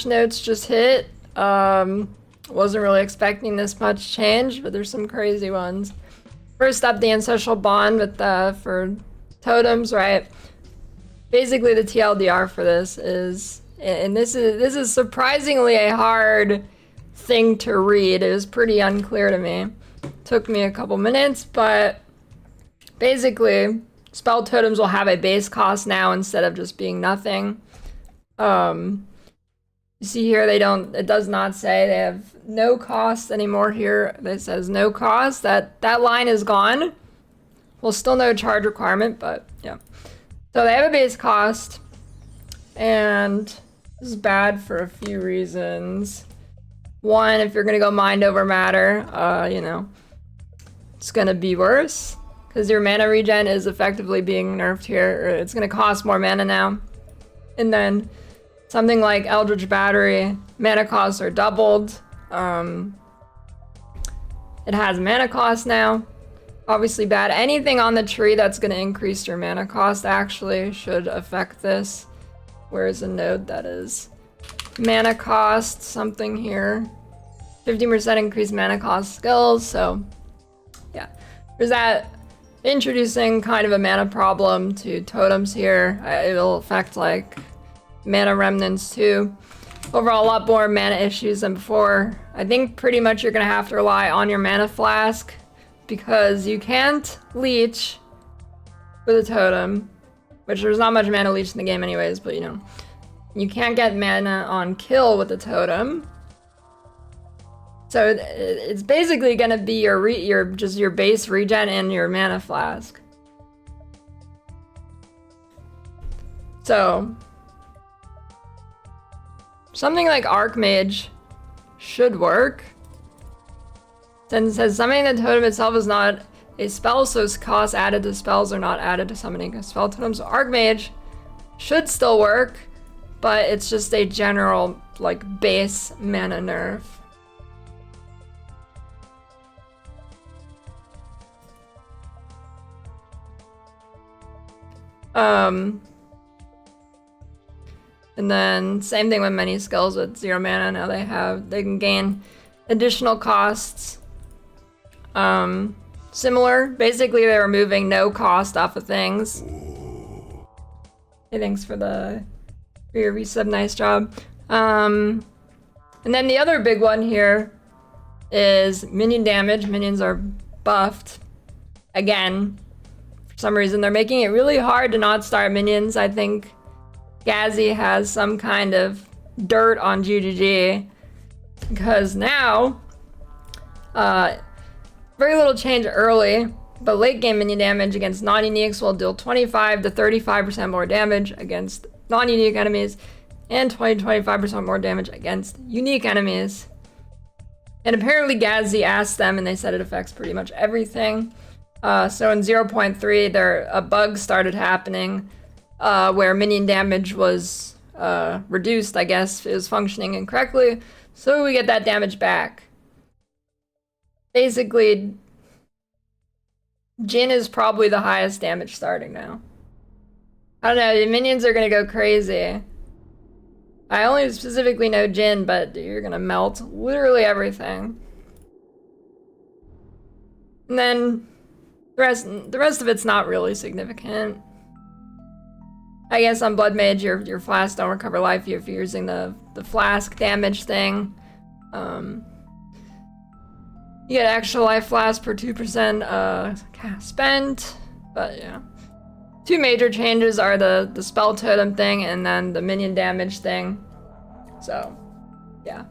notes just hit. Wasn't really expecting this much change, but there's some crazy ones. First up, the ancestral bond with for totems, right? Basically, the TLDR for this is, and this is surprisingly a hard thing to read. It was pretty unclear to me. Took me a couple minutes, but basically, spell totems will have a base cost now instead of just being nothing. You see here, it does not say they have no cost anymore here. It says no cost. That line is gone. Well, still no charge requirement, but yeah. So they have a base cost, and this is bad for a few reasons. One, if you're gonna go mind over matter, you know, it's gonna be worse because your mana regen is effectively being nerfed here. Or it's gonna cost more mana now. And then something like Eldritch Battery, mana costs are doubled. It has mana cost now. Obviously bad. Anything on the tree that's going to increase your mana cost actually should affect this. Where's a node that is? Mana cost, something here. 15% increased mana cost skills, so yeah. There's that. Introducing kind of a mana problem to totems here. It'll affect like mana remnants too. Overall, a lot more mana issues than before. I think pretty much you're gonna have to rely on your mana flask because you can't leech with a totem, which there's not much mana leech in the game anyways, but you know. You can't get mana on kill with a totem. So it's basically gonna be your base regen and your mana flask. So something like Archmage should work. Then it says summoning the totem itself is not a spell, so costs added to spells are not added to summoning a spell totem. So Archmage should still work, but it's just a general like base mana nerf. And then same thing with many skills with 0 mana. Now they can gain additional costs. Similar. Basically they're removing no cost off of things. Hey, thanks for your resub, nice job. And then the other big one here is minion damage. Minions are buffed. Again, for some reason they're making it really hard to not start minions. I think Gazzy has some kind of dirt on GGG because now, very little change early, but late game minion damage against non-uniques will deal 25 to 35% more damage against non-unique enemies and 20 to 25% more damage against unique enemies. And apparently Gazzy asked them and they said it affects pretty much everything. So in 0.3, a bug started happening where minion damage was reduced, I guess. It was functioning incorrectly, so we get that damage back. Basically, Jhin is probably the highest damage starting now. I don't know, the minions are gonna go crazy. I only specifically know Jhin, but you're gonna melt literally everything. And then the rest of it's not really significant. I guess on Blood Mage, your flasks don't recover life if you're using the flask damage thing. You get extra life flask per 2% spent, but yeah. Two major changes are the spell totem thing and then the minion damage thing. So, yeah.